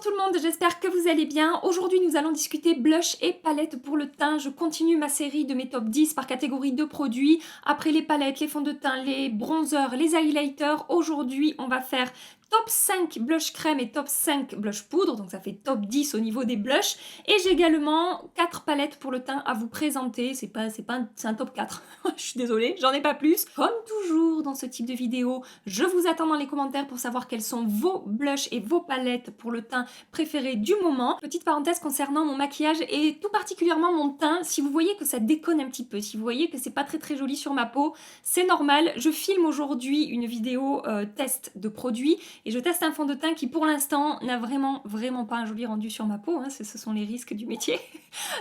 tout le monde, j'espère que vous allez bien. Aujourd'hui, nous allons discuter blush et palette pour le teint. Je continue ma série de mes top 10 par catégorie de produits. Après les palettes, les fonds de teint, les bronzers, les highlighters. Aujourd'hui, on va faire top 5 blush crème et top 5 blush poudre. Donc ça fait top 10 au niveau des blushs. Et j'ai également 4 palettes pour le teint à vous présenter. C'est un top 4. Je suis désolée, j'en ai pas plus. Comme toujours dans ce type de vidéo, je vous attends dans les commentaires pour savoir quels sont vos blushs et vos palettes pour le teint préféré du moment. Petite parenthèse concernant mon maquillage et tout particulièrement mon teint. Si vous voyez que ça déconne un petit peu, si vous voyez que c'est pas très joli sur ma peau, c'est normal. Je filme aujourd'hui une vidéo test de produits et je teste un fond de teint qui pour l'instant n'a vraiment pas un joli rendu sur ma peau. Hein. Ce sont les risques du métier.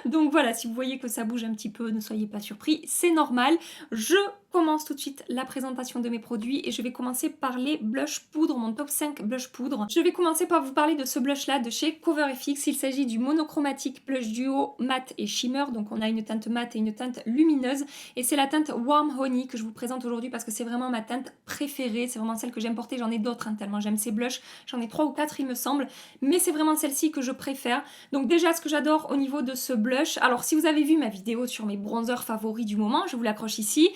Donc voilà, si vous voyez que ça bouge un petit peu, ne soyez pas surpris, c'est normal. Je commence tout de suite la présentation de mes produits et je vais commencer par les blush poudre, mon top 5 blush poudre. Je vais commencer par vous parler de ce blush là de chez CoverFX. Il s'agit du monochromatique blush duo mat et shimmer, donc on a une teinte mat et une teinte lumineuse et c'est la teinte Warm Honey que je vous présente aujourd'hui parce que c'est vraiment ma teinte préférée, c'est vraiment celle que j'aime porter. J'en ai d'autres hein, tellement j'aime ces blushs, j'en ai 3 ou 4 il me semble, mais c'est vraiment celle-ci que je préfère. Donc déjà ce que j'adore au niveau de ce blush, alors si vous avez vu ma vidéo sur mes bronzers favoris du moment, je vous l'accroche ici,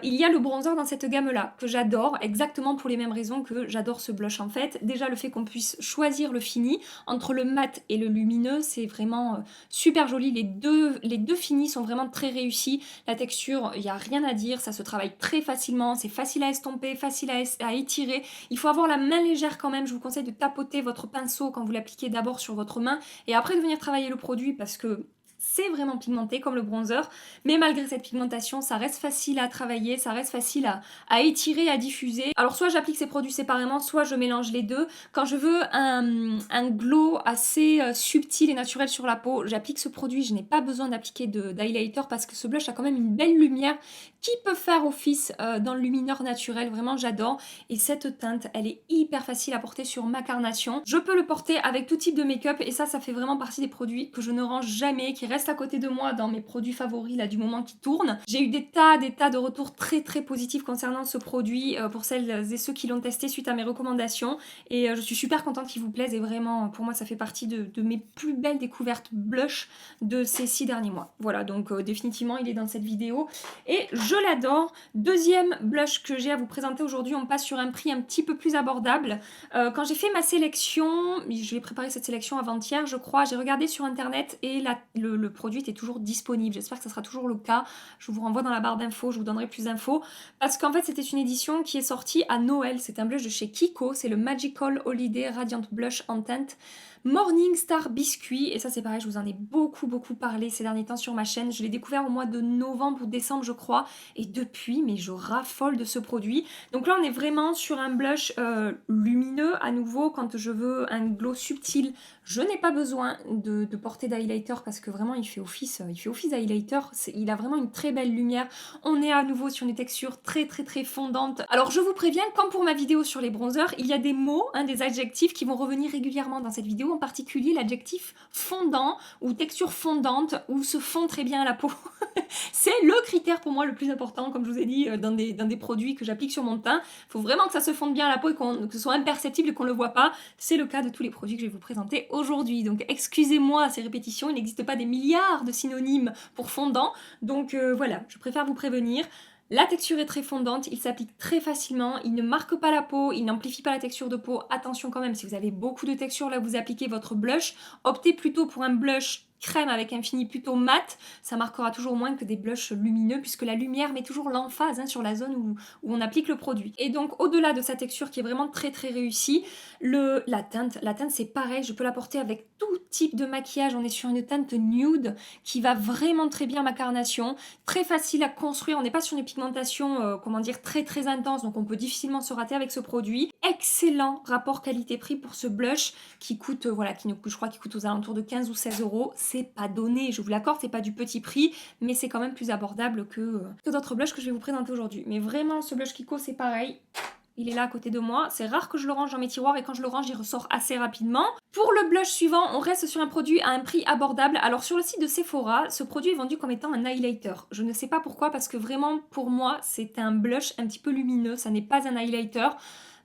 il y a le bronzer dans cette gamme là que j'adore, exactement pour les mêmes raisons que j'adore ce blush en fait. Déjà le fait qu'on puisse choisir le fini entre le mat et le lumineux, c'est vraiment super joli. Les deux finis sont vraiment très réussis. La texture, il n'y a rien à dire, ça se travaille très facilement, c'est facile à estomper, facile à étirer. Il faut avoir la main légère quand même, je vous conseille de tapoter votre pinceau quand vous l'appliquez d'abord sur votre main et après de venir travailler le produit parce que c'est vraiment pigmenté comme le bronzer, mais malgré cette pigmentation, ça reste facile à travailler, ça reste facile à étirer, à diffuser. Alors soit j'applique ces produits séparément, soit je mélange les deux. Quand je veux un glow assez subtil et naturel sur la peau, j'applique ce produit. Je n'ai pas besoin d'appliquer d'highlighter parce que ce blush a quand même une belle lumière qui peut faire office dans le lumineur naturel. Vraiment, j'adore. Et cette teinte, elle est hyper facile à porter sur ma carnation. Je peux le porter avec tout type de make-up et ça fait vraiment partie des produits que je ne range jamais, qui restent à côté de moi dans mes produits favoris là du moment qui tournent. J'ai eu des tas de retours très positifs concernant ce produit pour celles et ceux qui l'ont testé suite à mes recommandations et je suis super contente qu'il vous plaise et vraiment pour moi ça fait partie de mes plus belles découvertes blush de ces 6 derniers mois. Voilà donc définitivement il est dans cette vidéo et je l'adore. Deuxième blush que j'ai à vous présenter aujourd'hui, on passe sur un prix un petit peu plus abordable. Quand j'ai fait ma sélection, j'ai préparé cette sélection avant-hier je crois, j'ai regardé sur internet et le produit était toujours disponible. J'espère que ça sera toujours le cas. Je vous renvoie dans la barre d'infos, je vous donnerai plus d'infos. Parce qu'en fait, c'était une édition qui est sortie à Noël. C'est un blush de chez Kiko. C'est le Magical Holiday Radiant Blush en teinte Morning Star Biscuit. Et ça, c'est pareil, je vous en ai beaucoup parlé ces derniers temps sur ma chaîne. Je l'ai découvert au mois de novembre ou décembre, je crois. Et depuis, mais je raffole de ce produit. Donc là, on est vraiment sur un blush lumineux. À nouveau, quand je veux un glow subtil, je n'ai pas besoin de porter d'highlighter parce que vraiment, il fait office d'highlighter. Il a vraiment une très belle lumière. On est à nouveau sur une texture très fondante. Alors, je vous préviens, comme pour ma vidéo sur les bronzers, il y a des mots, hein, des adjectifs qui vont revenir régulièrement dans cette vidéo, en particulier l'adjectif fondant ou texture fondante ou se fond très bien à la peau. C'est le critère pour moi le plus important, comme je vous ai dit, dans des produits que j'applique sur mon teint. Il faut vraiment que ça se fonde bien à la peau et que ce soit imperceptible et qu'on ne le voit pas. C'est le cas de tous les produits que je vais vous présenter aujourd'hui. Donc excusez-moi ces répétitions, il n'existe pas des milliards de synonymes pour fondant. Donc voilà, je préfère vous prévenir. La texture est très fondante, il s'applique très facilement, il ne marque pas la peau, il n'amplifie pas la texture de peau. Attention quand même, si vous avez beaucoup de texture là où vous appliquez votre blush, optez plutôt pour un blush crème avec un fini plutôt mat, ça marquera toujours moins que des blushs lumineux puisque la lumière met toujours l'emphase hein, sur la zone où on applique le produit. Et donc au-delà de sa texture qui est vraiment très réussie, la teinte c'est pareil, je peux la porter avec tout type de maquillage. On est sur une teinte nude qui va vraiment très bien à ma carnation, très facile à construire, on n'est pas sur une pigmentation comment dire très intense, donc on peut difficilement se rater avec ce produit. Excellent rapport qualité-prix pour ce blush qui coûte, je crois qu'il coûte aux alentours de 15 ou 16 euros. C'est pas donné, je vous l'accorde, c'est pas du petit prix, mais c'est quand même plus abordable que d'autres blushs que je vais vous présenter aujourd'hui. Mais vraiment, ce blush Kiko, c'est pareil. Il est là à côté de moi. C'est rare que je le range dans mes tiroirs et quand je le range, il ressort assez rapidement. Pour le blush suivant, on reste sur un produit à un prix abordable. Alors sur le site de Sephora, ce produit est vendu comme étant un highlighter. Je ne sais pas pourquoi parce que vraiment pour moi, c'est un blush un petit peu lumineux. Ça n'est pas un highlighter.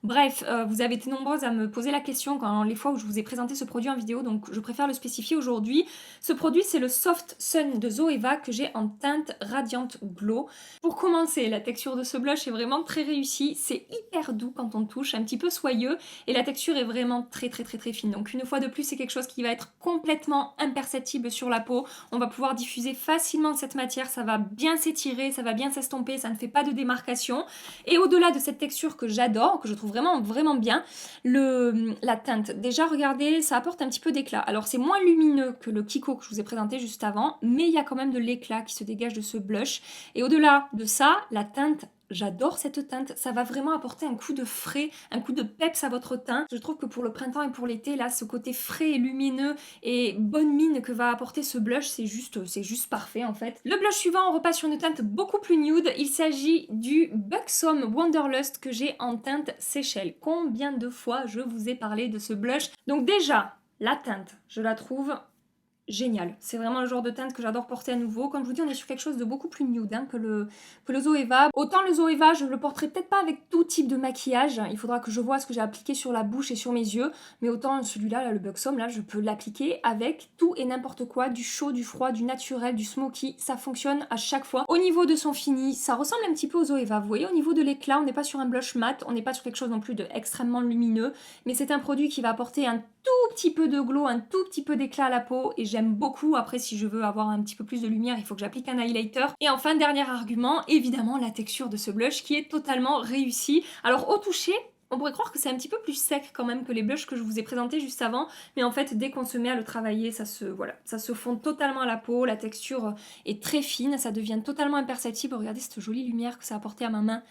Bref, vous avez été nombreuses à me poser la question quand les fois où je vous ai présenté ce produit en vidéo, donc je préfère le spécifier aujourd'hui. Ce produit, c'est le Soft Sun de Zoeva que j'ai en teinte Radiant Glow. Pour commencer, la texture de ce blush est vraiment très réussie. C'est hyper doux quand on touche, un petit peu soyeux, et la texture est vraiment très fine. Donc une fois de plus, c'est quelque chose qui va être complètement imperceptible sur la peau. On va pouvoir diffuser facilement cette matière, ça va bien s'étirer, ça va bien s'estomper, ça ne fait pas de démarcation. Et au-delà de cette texture que j'adore, que je trouve vraiment bien, la teinte. Déjà, regardez, ça apporte un petit peu d'éclat. Alors, c'est moins lumineux que le Kiko que je vous ai présenté juste avant, mais il y a quand même de l'éclat qui se dégage de ce blush. Et au-delà de ça, la teinte, j'adore cette teinte, ça va vraiment apporter un coup de frais, un coup de peps à votre teint. Je trouve que pour le printemps et pour l'été, là, ce côté frais et lumineux et bonne mine que va apporter ce blush, c'est juste parfait en fait. Le blush suivant, on repasse sur une teinte beaucoup plus nude. Il s'agit du Buxom Wanderlust que j'ai en teinte Seychelles. Combien de fois je vous ai parlé de ce blush? Donc déjà, la teinte, je la trouve génial. C'est vraiment le genre de teinte que j'adore porter à nouveau. Comme je vous dis, on est sur quelque chose de beaucoup plus nude que le Zoeva. Autant le Zoeva, je le porterai peut-être pas avec tout type de maquillage. Il faudra que je vois ce que j'ai appliqué sur la bouche et sur mes yeux. Mais autant celui-là, là, le Buxom, là, je peux l'appliquer avec tout et n'importe quoi. Du chaud, du froid, du naturel, du smoky. Ça fonctionne à chaque fois. Au niveau de son fini, ça ressemble un petit peu au Zoeva. Vous voyez, au niveau de l'éclat, on n'est pas sur un blush mat. On n'est pas sur quelque chose non plus de extrêmement lumineux. Mais c'est un produit qui va apporter un tout petit peu de glow, un tout petit peu d'éclat à la peau et j'aime beaucoup. Après, si je veux avoir un petit peu plus de lumière, il faut que j'applique un highlighter. Et enfin, dernier argument, évidemment la texture de ce blush qui est totalement réussie. Alors au toucher, on pourrait croire que c'est un petit peu plus sec quand même que les blushs que je vous ai présentés juste avant, mais en fait dès qu'on se met à le travailler, ça se fond totalement à la peau, la texture est très fine, ça devient totalement imperceptible. Regardez cette jolie lumière que ça a apporté à ma main.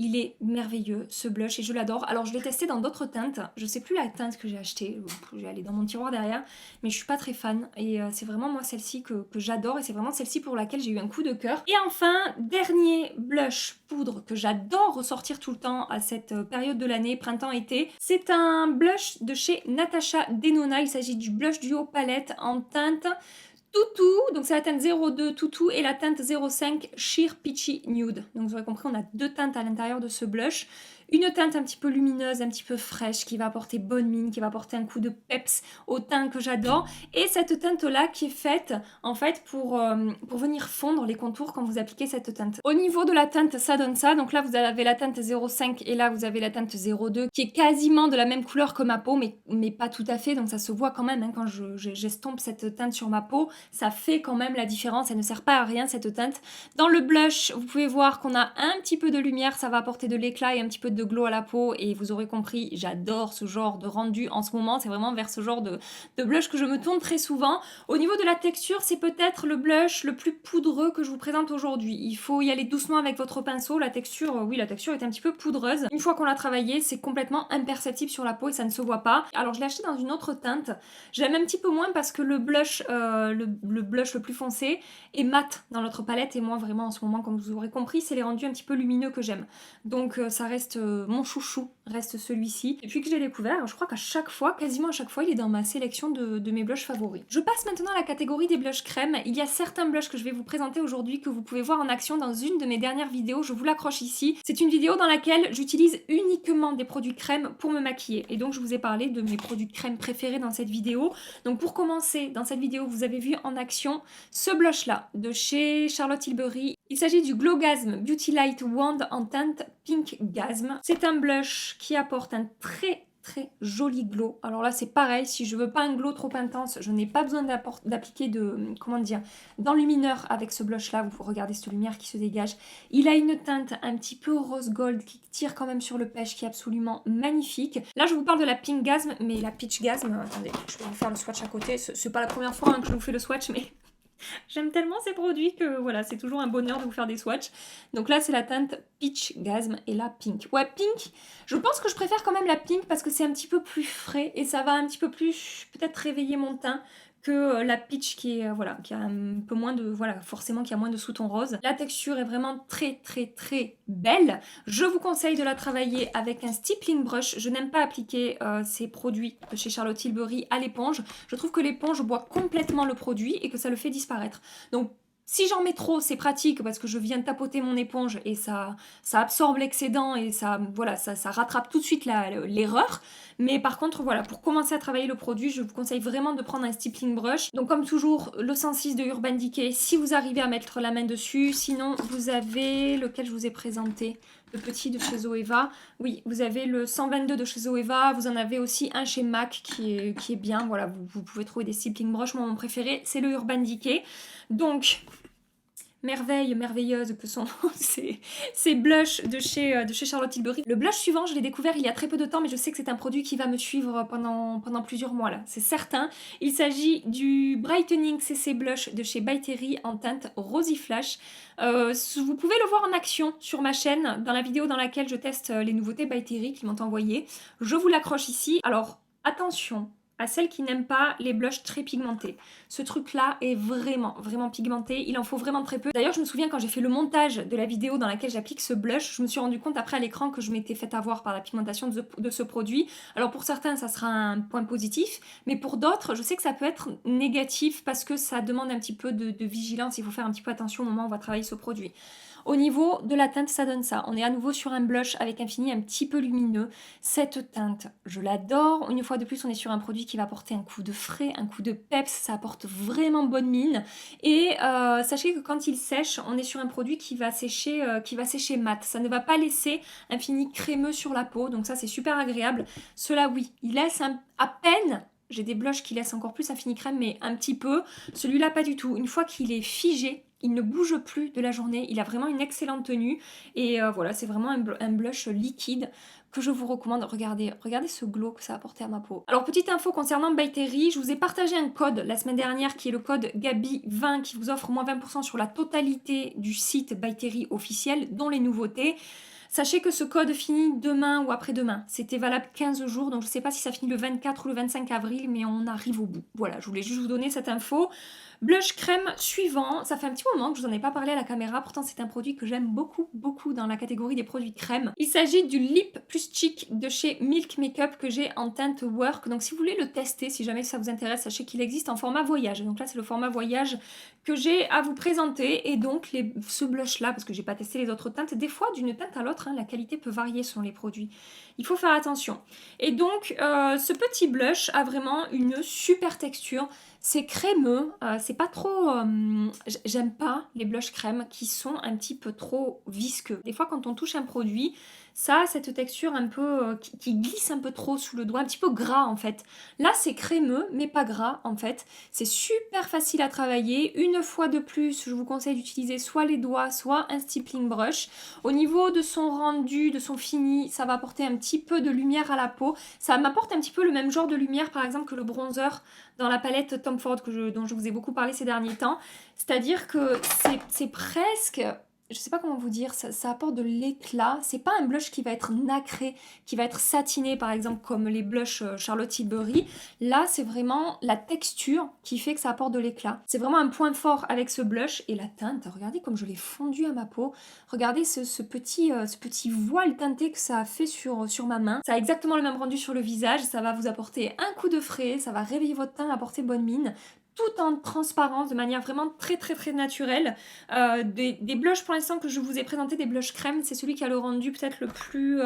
Il est merveilleux ce blush et je l'adore. Alors je l'ai testé dans d'autres teintes, je sais plus la teinte que j'ai achetée, je vais aller dans mon tiroir derrière, mais je suis pas très fan et c'est vraiment moi celle-ci que j'adore et c'est vraiment celle-ci pour laquelle j'ai eu un coup de cœur. Et enfin, dernier blush poudre que j'adore ressortir tout le temps à cette période de l'année, printemps-été, c'est un blush de chez Natasha Denona. Il s'agit du blush duo palette en teinte Toutou, donc c'est la teinte 02 Toutou et la teinte 05 Sheer Peachy Nude. Donc vous aurez compris, on a deux teintes à l'intérieur de ce blush. Une teinte un petit peu lumineuse, un petit peu fraîche, qui va apporter bonne mine, qui va apporter un coup de peps au teint que j'adore. Et cette teinte-là qui est faite, en fait, pour venir fondre les contours quand vous appliquez cette teinte. Au niveau de la teinte, ça donne ça. Donc là, vous avez la teinte 05 et là, vous avez la teinte 02 qui est quasiment de la même couleur que ma peau, mais pas tout à fait. Donc ça se voit quand même quand j'estompe cette teinte sur ma peau. Ça fait quand même la différence. Elle ne sert pas à rien, cette teinte. Dans le blush, vous pouvez voir qu'on a un petit peu de lumière. Ça va apporter de l'éclat et un petit peu de glow à la peau et vous aurez compris, j'adore ce genre de rendu en ce moment, c'est vraiment vers ce genre de blush que je me tourne très souvent. Au niveau de la texture, c'est peut-être le blush le plus poudreux que je vous présente aujourd'hui. Il faut y aller doucement avec votre pinceau, la texture, oui la texture est un petit peu poudreuse. Une fois qu'on l'a travaillé, c'est complètement imperceptible sur la peau et ça ne se voit pas. Alors je l'ai acheté dans une autre teinte, j'aime un petit peu moins parce que le blush le plus foncé est mat dans notre palette et moi vraiment en ce moment, comme vous aurez compris, c'est les rendus un petit peu lumineux que j'aime. Donc ça reste mon chouchou, reste celui-ci. Et puis que j'ai découvert, je crois qu'à chaque fois, quasiment à chaque fois, il est dans ma sélection de mes blushs favoris. Je passe maintenant à la catégorie des blushs crème. Il y a certains blushs que je vais vous présenter aujourd'hui que vous pouvez voir en action dans une de mes dernières vidéos. Je vous l'accroche ici. C'est une vidéo dans laquelle j'utilise uniquement des produits crème pour me maquiller. Et donc je vous ai parlé de mes produits de crème préférés dans cette vidéo. Donc pour commencer, dans cette vidéo, vous avez vu en action ce blush-là de chez Charlotte Tilbury. Il s'agit du Glow Gasm Beauty Light Wand en teinte Pink Gasm. C'est un blush qui apporte un très joli glow. Alors là c'est pareil, si je veux pas un glow trop intense, je n'ai pas besoin d'appliquer d'enlumineur avec ce blush là. Vous regardez cette lumière qui se dégage. Il a une teinte un petit peu rose gold qui tire quand même sur le pêche, qui est absolument magnifique. Là je vous parle de la Pink Gasm, mais la Peach Gasm, attendez, je vais vous faire le swatch à côté. C'est pas la première fois que je vous fais le swatch, mais j'aime tellement ces produits que voilà, c'est toujours un bonheur de vous faire des swatchs. Donc là, c'est la teinte Peach Gasm et la Pink. Ouais, Pink, je pense que je préfère quand même la Pink parce que c'est un petit peu plus frais et ça va un petit peu plus peut-être réveiller mon teint que la Peach qui est qui a un peu moins de forcément qui a moins de sous-ton rose. La texture est vraiment très belle. Je vous conseille de la travailler avec un stippling brush. Je n'aime pas appliquer ces produits de chez Charlotte Tilbury à l'éponge. Je trouve que l'éponge boit complètement le produit et que ça le fait disparaître. Donc Si j'en mets trop, c'est pratique parce que je viens de tapoter mon éponge et ça absorbe l'excédent et ça, voilà, ça rattrape tout de suite l'erreur. Mais par contre, voilà, pour commencer à travailler le produit, je vous conseille vraiment de prendre un stippling brush. Donc comme toujours, le 106 de Urban Decay, si vous arrivez à mettre la main dessus. Sinon, vous avez lequel je vous ai présenté, le petit de chez Zoeva. Oui, vous avez le 122 de chez Zoeva. Vous en avez aussi un chez MAC qui est bien. Voilà, vous pouvez trouver des stippling brush. Moi, mon préféré, c'est le Urban Decay. Donc, merveille merveilleuse que sont ces blushs de chez Charlotte Tilbury. Le blush suivant, je l'ai découvert il y a très peu de temps, mais je sais que c'est un produit qui va me suivre pendant plusieurs mois là, c'est certain. Il s'agit du Brightening CC Blush de chez By Terry en teinte Rosy Flash. Vous pouvez le voir en action sur ma chaîne, dans la vidéo dans laquelle je teste les nouveautés By Terry qui m'ont envoyé. Je vous l'accroche ici. Alors, attention à celles qui n'aiment pas les blushs très pigmentés. Ce truc-là est vraiment pigmenté. Il en faut vraiment très peu. D'ailleurs, je me souviens quand j'ai fait le montage de la vidéo dans laquelle j'applique ce blush, je me suis rendu compte après à l'écran que je m'étais fait avoir par la pigmentation de ce produit. Alors pour certains, ça sera un point positif, mais pour d'autres, je sais que ça peut être négatif parce que ça demande un petit peu de vigilance. Il faut faire un petit peu attention au moment où on va travailler ce produit. Au niveau de la teinte, ça donne ça. On est à nouveau sur un blush avec un fini un petit peu lumineux. Cette teinte, je l'adore. Une fois de plus, on est sur un produit qui va apporter un coup de frais, un coup de peps. Ça apporte vraiment bonne mine. Et sachez que quand il sèche, on est sur un produit qui va sécher mat. Ça ne va pas laisser un fini crémeux sur la peau. Donc ça, c'est super agréable. Cela, oui, il laisse à peine. J'ai des blushs qui laissent encore plus un fini crème, mais un petit peu. Celui-là, pas du tout. Une fois qu'il est figé, il ne bouge plus de la journée. Il a vraiment une excellente tenue. Et voilà, c'est vraiment un blush liquide que je vous recommande. Regardez ce glow que ça a apporté à ma peau. Alors, petite info concernant By Terry, je vous ai partagé un code la semaine dernière qui est le code Gabi20 qui vous offre moins 20% sur la totalité du site By Terry officiel, dont les nouveautés. Sachez que ce code finit demain ou après-demain. C'était valable 15 jours, donc je ne sais pas si ça finit le 24 ou le 25 avril, mais on arrive au bout. Voilà, je voulais juste vous donner cette info. Blush crème suivant, ça fait un petit moment que je vous en ai pas parlé à la caméra, pourtant c'est un produit que j'aime beaucoup dans la catégorie des produits crème. Il s'agit du Lip Plus Cheek de chez Milk Makeup que j'ai en teinte Work. Donc si vous voulez le tester, si jamais ça vous intéresse, sachez qu'il existe en format voyage. Donc là c'est le format voyage que j'ai à vous présenter. Et donc ce blush là, parce que j'ai pas testé les autres teintes, des fois d'une teinte à l'autre, la qualité peut varier selon les produits. Il faut faire attention. Et donc ce petit blush a vraiment une super texture. C'est crémeux, c'est pas trop... j'aime pas les blushs crème qui sont un petit peu trop visqueux. Des fois quand on touche un produit, ça a cette texture un peu... qui glisse un peu trop sous le doigt, un petit peu gras en fait. Là c'est crémeux mais pas gras en fait. C'est super facile à travailler. Une fois de plus, je vous conseille d'utiliser soit les doigts, soit un stippling brush. Au niveau de son rendu, de son fini, ça va apporter un petit peu de lumière à la peau. Ça m'apporte un petit peu le même genre de lumière par exemple que le bronzer dans la palette Tom Ford dont je vous ai beaucoup parlé ces derniers temps. C'est-à-dire que c'est presque... Je sais pas comment vous dire, ça apporte de l'éclat. C'est pas un blush qui va être nacré, qui va être satiné par exemple comme les blushs Charlotte Tilbury. Là, c'est vraiment la texture qui fait que ça apporte de l'éclat. C'est vraiment un point fort avec ce blush. Et la teinte, regardez comme je l'ai fondu à ma peau. Regardez ce petit voile teinté que ça a fait sur ma main. Ça a exactement le même rendu sur le visage. Ça va vous apporter un coup de frais, ça va réveiller votre teint, apporter bonne mine. Tout en transparence, de manière vraiment très naturelle. Des blushs pour l'instant que je vous ai présenté, des blushs crème, c'est celui qui a le rendu peut-être le plus...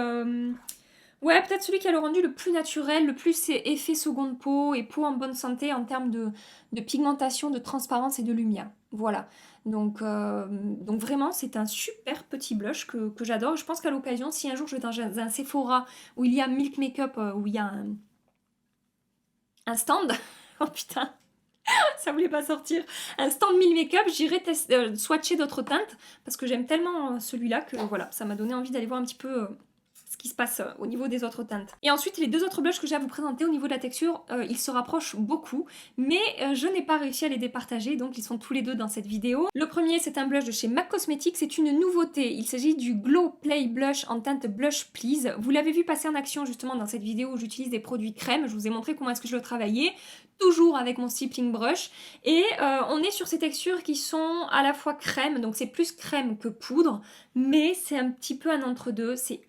Ouais, peut-être celui qui a le rendu le plus naturel, le plus effet seconde peau et peau en bonne santé en termes de pigmentation, de transparence et de lumière. Voilà. Donc vraiment, c'est un super petit blush que j'adore. Je pense qu'à l'occasion, si un jour je vais dans un Sephora où il y a Milk Makeup, où il y a un stand... Oh putain, ça voulait pas sortir. Un stand Milk Makeup, j'irai swatcher d'autres teintes parce que j'aime tellement celui-là que voilà, ça m'a donné envie d'aller voir un petit peu ce qui se passe au niveau des autres teintes. Et ensuite, les deux autres blushs que j'ai à vous présenter au niveau de la texture, ils se rapprochent beaucoup, mais je n'ai pas réussi à les départager, donc ils sont tous les deux dans cette vidéo. Le premier, c'est un blush de chez MAC Cosmetics, c'est une nouveauté. Il s'agit du Glow Play Blush en teinte Blush Please. Vous l'avez vu passer en action justement dans cette vidéo où j'utilise des produits crème. Je vous ai montré comment est-ce que je le travaillais, toujours avec mon stippling brush. Et on est sur ces textures qui sont à la fois crème, donc c'est plus crème que poudre, mais c'est un petit peu un entre-deux. C'est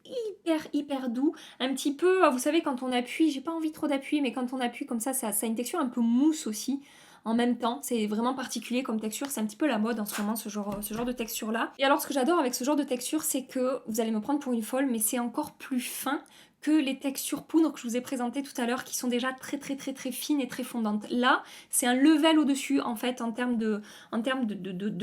hyper doux, un petit peu, vous savez quand on appuie, j'ai pas envie trop d'appuyer, mais quand on appuie comme ça a une texture un peu mousse aussi. en même temps. C'est vraiment particulier comme texture, c'est un petit peu la mode en ce moment, ce genre de texture-là. Et alors ce que j'adore avec ce genre de texture, c'est que, vous allez me prendre pour une folle, mais c'est encore plus fin que les textures poudre que je vous ai présentées tout à l'heure, qui sont déjà très très très très fines et très fondantes. Là, c'est un level au-dessus, en fait, en termes de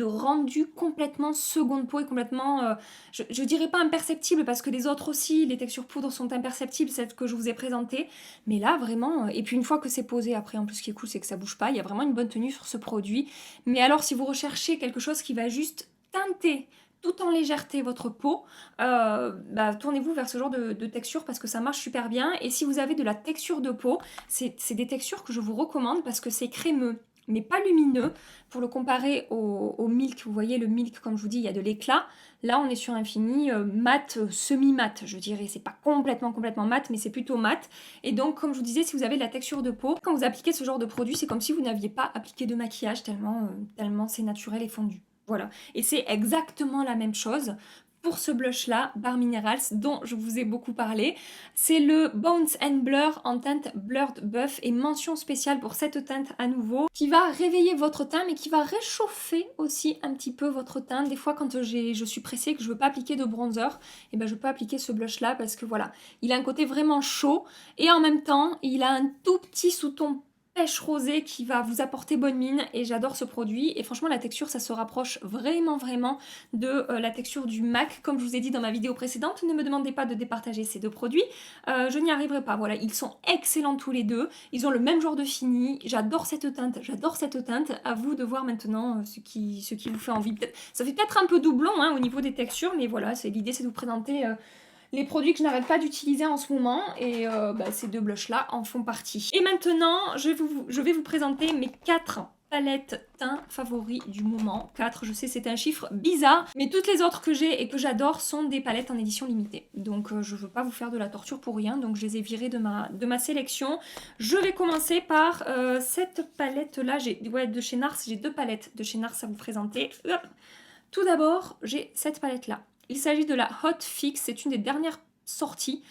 rendu complètement seconde peau et complètement, je dirais pas imperceptible, parce que les autres aussi, les textures poudre sont imperceptibles, celles que je vous ai présentées, mais là, vraiment, et puis une fois que c'est posé, après, en plus, ce qui est cool, c'est que ça bouge pas, il y a vraiment une bonne tenue sur ce produit. Mais alors, si vous recherchez quelque chose qui va juste teinter tout en légèreté votre peau, tournez-vous vers ce genre de texture, parce que ça marche super bien. Et si vous avez de la texture de peau, c'est des textures que je vous recommande, parce que c'est crémeux mais pas lumineux. Pour le comparer au milk, vous voyez le milk, comme je vous dis, il y a de l'éclat. Là, on est sur un fini mat, semi-mat, je dirais. C'est pas complètement mat, mais c'est plutôt mat. Et donc, comme je vous disais, si vous avez de la texture de peau, quand vous appliquez ce genre de produit, c'est comme si vous n'aviez pas appliqué de maquillage, tellement c'est naturel et fondu. Voilà. Et c'est exactement la même chose pour ce blush là, Bare Minerals, dont je vous ai beaucoup parlé. C'est le Bones and Blur en teinte Blurred Buff, et mention spéciale pour cette teinte à nouveau, qui va réveiller votre teint, mais qui va réchauffer aussi un petit peu votre teint. Des fois, quand je suis pressée, que je veux pas appliquer de bronzer, et ben je peux appliquer ce blush là, parce que voilà, il a un côté vraiment chaud, et en même temps, il a un tout petit sous-ton pêche rosée qui va vous apporter bonne mine, et j'adore ce produit. Et franchement, la texture, ça se rapproche vraiment de la texture du MAC. Comme je vous ai dit dans ma vidéo précédente, ne me demandez pas de départager ces deux produits, je n'y arriverai pas. Voilà, ils sont excellents tous les deux, ils ont le même genre de fini, j'adore cette teinte, à vous de voir maintenant ce qui vous fait envie. Ça fait peut-être un peu doublon au niveau des textures, mais voilà, l'idée c'est de vous présenter les produits que je n'arrête pas d'utiliser en ce moment, et ces deux blushs là en font partie. Et maintenant, je vais vous présenter mes 4 palettes teints favoris du moment. 4, je sais, c'est un chiffre bizarre, mais toutes les autres que j'ai et que j'adore sont des palettes en édition limitée. Donc je veux pas vous faire de la torture pour rien, donc je les ai virées de ma sélection. Je vais commencer par cette palette là, de chez NARS, j'ai 2 palettes de chez NARS à vous présenter. Hop. Tout d'abord, j'ai cette palette là. Il s'agit de la Hot Fix, c'est une des dernières sorties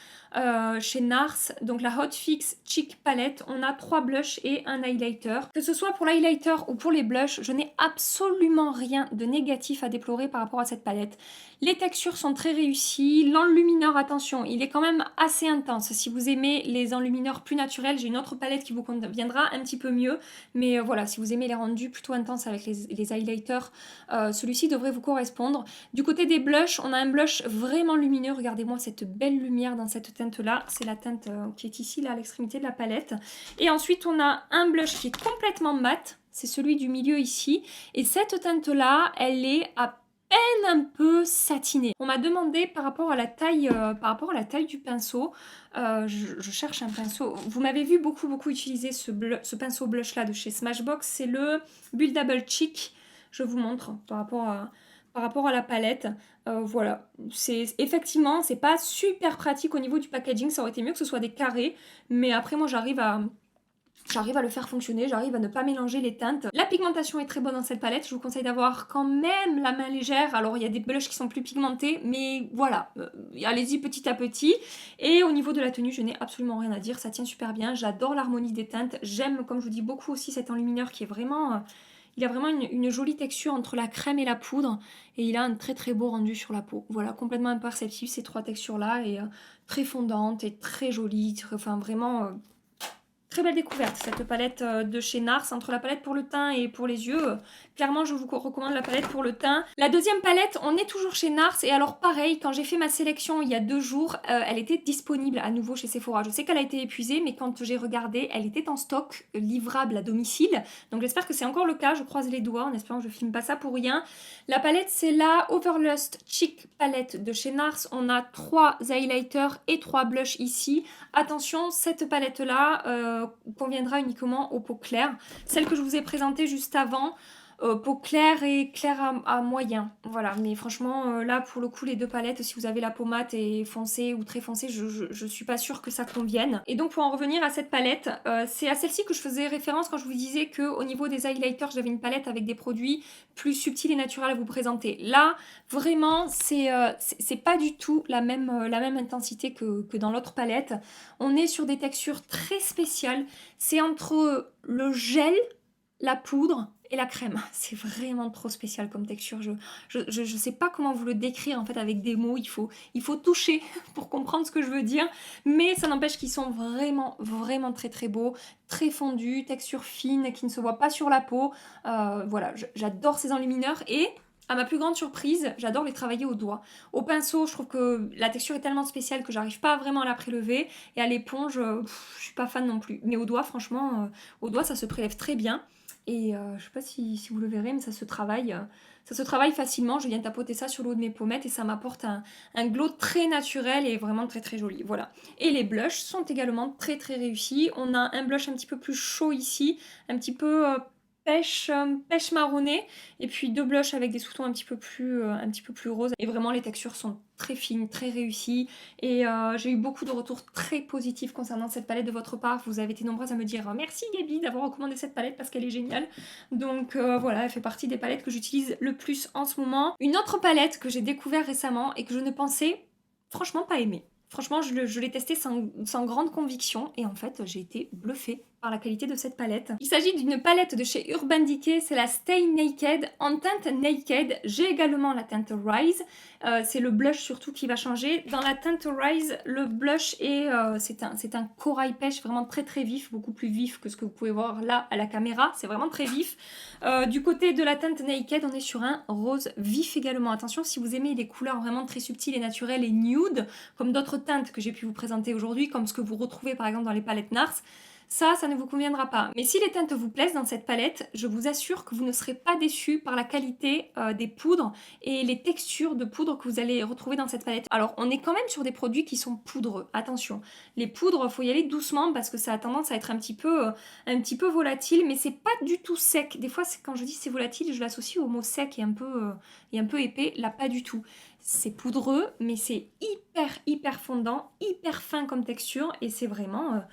chez NARS, donc la Hot Fix Cheek Palette. On a 3 blushs et un highlighter. Que ce soit pour l'highlighter ou pour les blushs, je n'ai absolument rien de négatif à déplorer par rapport à cette palette. Les textures sont très réussies. L'enlumineur, attention, il est quand même assez intense. Si vous aimez les enlumineurs plus naturels, j'ai une autre palette qui vous conviendra un petit peu mieux. Mais voilà, si vous aimez les rendus plutôt intenses avec les highlighters, celui-ci devrait vous correspondre. Du côté des blushs, on a un blush vraiment lumineux. Regardez-moi cette belle lumière dans cette teinte-là. C'est la teinte qui est ici, là, à l'extrémité de la palette. Et ensuite, on a un blush qui est complètement mat. C'est celui du milieu ici. Et cette teinte-là, elle est à peine un peu satinée. On m'a demandé par rapport à la taille du pinceau. Je cherche un pinceau. Vous m'avez vu beaucoup utiliser ce pinceau blush là de chez Smashbox. C'est le Buildable Cheek. Je vous montre par rapport à la palette. Voilà, effectivement, c'est pas super pratique au niveau du packaging. Ça aurait été mieux que ce soit des carrés, mais après moi j'arrive à le faire fonctionner, j'arrive à ne pas mélanger les teintes. La pigmentation est très bonne dans cette palette, je vous conseille d'avoir quand même la main légère. Alors il y a des blushs qui sont plus pigmentés, mais voilà, allez-y petit à petit. Et au niveau de la tenue, je n'ai absolument rien à dire, ça tient super bien, j'adore l'harmonie des teintes. J'aime, comme je vous dis, beaucoup aussi cet enlumineur qui est vraiment... il a vraiment une jolie texture entre la crème et la poudre, et il a un très beau rendu sur la peau. Voilà, complètement imperceptible ces 3 textures-là, et très fondante et très jolie, enfin vraiment... très belle découverte, cette palette de chez NARS. Entre la palette pour le teint et pour les yeux, clairement je vous recommande la palette pour le teint. La deuxième palette, on est toujours chez NARS, et alors pareil, quand j'ai fait ma sélection il y a 2 jours, elle était disponible à nouveau chez Sephora. Je sais qu'elle a été épuisée, mais quand j'ai regardé, elle était en stock, livrable à domicile. Donc j'espère que c'est encore le cas, je croise les doigts en espérant que je filme pas ça pour rien. La palette, c'est la Overlust Cheek Palette de chez NARS. On a 3 highlighters et 3 blushs ici. Attention, cette palette-là conviendra uniquement aux peaux claires. Celle que je vous ai présentée juste avant, peau claire et claire à moyen. Voilà, mais franchement, là, pour le coup, les 2 palettes, si vous avez la peau mate et foncée ou très foncée, je suis pas sûre que ça convienne. Et donc, pour en revenir à cette palette, c'est à celle-ci que je faisais référence quand je vous disais qu'au niveau des highlighters, j'avais une palette avec des produits plus subtils et naturels à vous présenter. Là, vraiment, c'est pas du tout la même intensité que dans l'autre palette. On est sur des textures très spéciales. C'est entre le gel la poudre et la crème. C'est vraiment trop spécial comme texture. Je sais pas comment vous le décrire en fait avec des mots. Il faut toucher pour comprendre ce que je veux dire. Mais ça n'empêche qu'ils sont vraiment, vraiment très très beaux. Très fondus, texture fine qui ne se voit pas sur la peau. Voilà, j'adore ces enlumineurs et... À ma plus grande surprise, j'adore les travailler au doigt. Au pinceau, je trouve que la texture est tellement spéciale que j'arrive pas vraiment à la prélever. Et à l'éponge, je suis pas fan non plus. Mais au doigt, franchement, au doigt, ça se prélève très bien. Et je sais pas si vous le verrez, mais ça se travaille facilement. Je viens tapoter ça sur l'eau de mes pommettes et ça m'apporte un glow très naturel et vraiment très très joli. Voilà. Et les blushs sont également très très réussis. On a un blush un petit peu plus chaud ici, un petit peu pêche marronnée, et puis deux blushs avec des sous-tons un petit peu plus roses. Et vraiment les textures sont très fines, très réussies. Et j'ai eu beaucoup de retours très positifs concernant cette palette de votre part. Vous avez été nombreuses à me dire merci Gaby d'avoir recommandé cette palette parce qu'elle est géniale. Donc voilà, elle fait partie des palettes que j'utilise le plus en ce moment. Une autre palette que j'ai découvert récemment et que je ne pensais franchement pas aimer. Franchement, je l'ai testée sans grande conviction et en fait, j'ai été bluffée par la qualité de cette palette. Il s'agit d'une palette de chez Urban Decay, c'est la Stay Naked en teinte Naked. J'ai également la teinte Rise, c'est le blush surtout qui va changer. Dans la teinte Rise, le blush c'est un corail pêche vraiment très très vif, beaucoup plus vif que ce que vous pouvez voir là à la caméra, c'est vraiment très vif. Du côté de la teinte Naked, on est sur un rose vif également. Attention, si vous aimez les couleurs vraiment très subtiles et naturelles et nude, comme d'autres teintes que j'ai pu vous présenter aujourd'hui, comme ce que vous retrouvez par exemple dans les palettes NARS, ça ne vous conviendra pas. Mais si les teintes vous plaisent dans cette palette, je vous assure que vous ne serez pas déçus par la qualité des poudres et les textures de poudre que vous allez retrouver dans cette palette. Alors, on est quand même sur des produits qui sont poudreux, attention. Les poudres, il faut y aller doucement parce que ça a tendance à être un petit peu volatile, mais c'est pas du tout sec. Des fois, quand je dis c'est volatile, je l'associe au mot sec et un peu épais. Là, pas du tout. C'est poudreux, mais c'est hyper fondant, hyper fin comme texture et c'est vraiment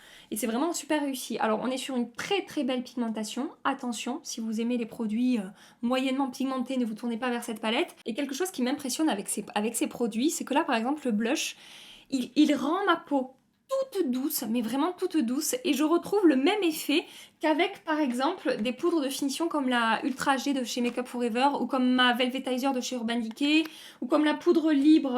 super réussi. Alors on est sur une très très belle pigmentation. Attention, si vous aimez les produits moyennement pigmentés, ne vous tournez pas vers cette palette. Et quelque chose qui m'impressionne avec ces produits, c'est que là par exemple le blush, il rend ma peau toute douce, mais vraiment toute douce, et je retrouve le même effet qu'avec par exemple des poudres de finition comme la Ultra G de chez Makeup Forever ou comme ma Velvetizer de chez Urban Decay ou comme la poudre libre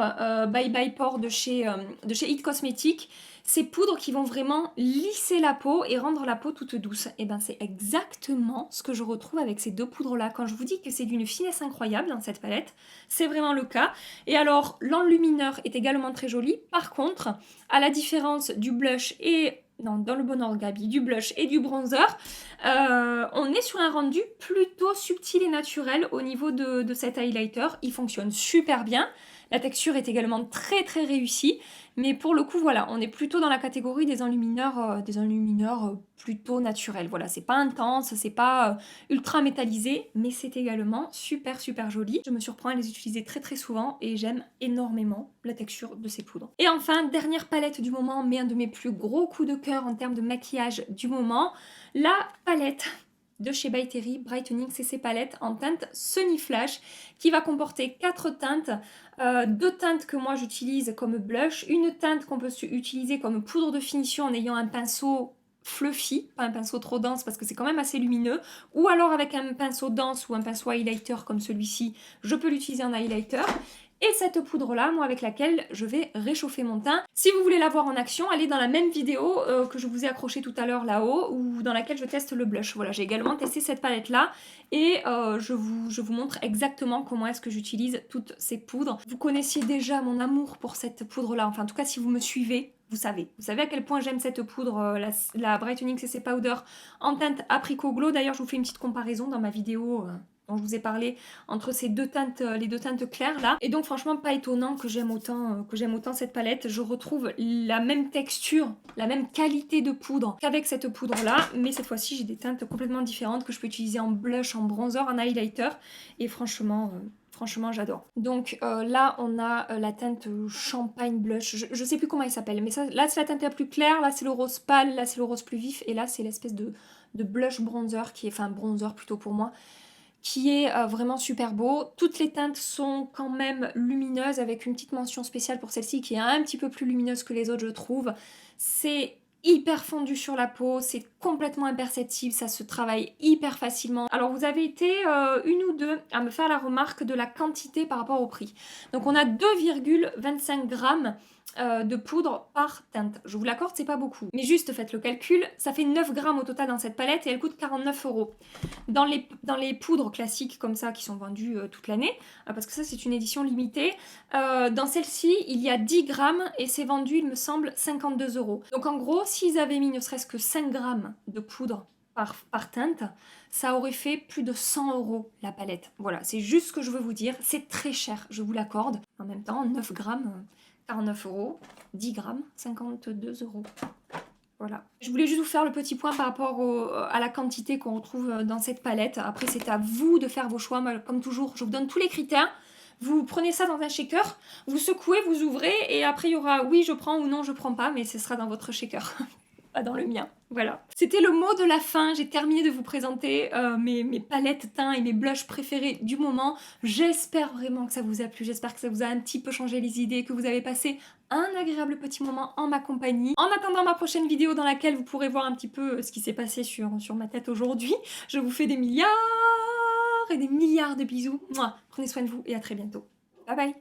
Bye Bye Pore de chez It Cosmetics. Ces poudres qui vont vraiment lisser la peau et rendre la peau toute douce. Et ben c'est exactement ce que je retrouve avec ces deux poudres là. Quand je vous dis que c'est d'une finesse incroyable dans cette palette, c'est vraiment le cas. Et alors l'enlumineur est également très joli. Par contre, à la différence du blush et... Non, dans le bon ordre Gabi, du blush et du bronzer, on est sur un rendu plutôt subtil et naturel au niveau de cet highlighter. Il fonctionne super bien. La texture est également très très réussie, mais pour le coup voilà, on est plutôt dans la catégorie des enlumineurs plutôt naturels. Voilà, c'est pas intense, c'est pas ultra métallisé, mais c'est également super joli. Je me surprends à les utiliser très très souvent et j'aime énormément la texture de ces poudres. Et enfin, dernière palette du moment, mais un de mes plus gros coups de cœur en termes de maquillage du moment, la palette de chez By Terry Brightening CC Palette en teinte Sunny Flash qui va comporter 4 teintes, 2 teintes que moi j'utilise comme blush, une teinte qu'on peut utiliser comme poudre de finition en ayant un pinceau fluffy, pas un pinceau trop dense parce que c'est quand même assez lumineux, ou alors avec un pinceau dense ou un pinceau highlighter comme celui-ci, je peux l'utiliser en highlighter. Et cette poudre-là, moi, avec laquelle je vais réchauffer mon teint. Si vous voulez la voir en action, allez dans la même vidéo que je vous ai accrochée tout à l'heure là-haut, ou dans laquelle je teste le blush. Voilà, j'ai également testé cette palette-là, et je vous montre exactement comment est-ce que j'utilise toutes ces poudres. Vous connaissiez déjà mon amour pour cette poudre-là, enfin en tout cas si vous me suivez, vous savez à quel point j'aime cette poudre, la Brightening CC Powder en teinte Apricot Glow. D'ailleurs, je vous fais une petite comparaison dans ma vidéo dont je vous ai parlé entre ces deux teintes, les deux teintes claires là. Et donc franchement pas étonnant que j'aime autant cette palette. Je retrouve la même texture, la même qualité de poudre qu'avec cette poudre là, mais cette fois-ci j'ai des teintes complètement différentes que je peux utiliser en blush, en bronzer, en highlighter, et franchement j'adore. Donc là on a la teinte champagne blush, je sais plus comment elle s'appelle, mais ça, là c'est la teinte la plus claire, là c'est le rose pâle, là c'est le rose plus vif, et là c'est l'espèce de blush bronzer qui est, enfin bronzer plutôt pour moi, qui est vraiment super beau. Toutes les teintes sont quand même lumineuses, avec une petite mention spéciale pour celle-ci qui est un petit peu plus lumineuse que les autres je trouve. C'est hyper fondu sur la peau, c'est complètement imperceptible, ça se travaille hyper facilement. Alors vous avez été une ou deux à me faire la remarque de la quantité par rapport au prix. Donc on a 2,25 grammes de poudre par teinte. Je vous l'accorde, c'est pas beaucoup. Mais juste faites le calcul, ça fait 9 grammes au total dans cette palette et elle coûte 49 €. Dans les poudres classiques comme ça qui sont vendues toute l'année, parce que ça c'est une édition limitée, dans celle-ci il y a 10 grammes et c'est vendu il me semble 52 €. Donc en gros s'ils avaient mis ne serait-ce que 5 grammes de poudre par teinte, ça aurait fait plus de 100 € la palette. Voilà, c'est juste ce que je veux vous dire, c'est très cher, je vous l'accorde. En même temps, 9 grammes, 49 €, 10 grammes, 52 €. Voilà. Je voulais juste vous faire le petit point par rapport à la quantité qu'on retrouve dans cette palette. Après, c'est à vous de faire vos choix. Moi, comme toujours, je vous donne tous les critères. Vous prenez ça dans un shaker, vous secouez, vous ouvrez, et après, il y aura oui, je prends ou non, je prends pas, mais ce sera dans votre shaker. Pas dans le mien. Voilà. C'était le mot de la fin. J'ai terminé de vous présenter mes palettes teints et mes blushs préférés du moment. J'espère vraiment que ça vous a plu. J'espère que ça vous a un petit peu changé les idées, que vous avez passé un agréable petit moment en ma compagnie. En attendant ma prochaine vidéo dans laquelle vous pourrez voir un petit peu ce qui s'est passé sur ma tête aujourd'hui, je vous fais des milliards et des milliards de bisous. Mouah. Prenez soin de vous et à très bientôt. Bye bye.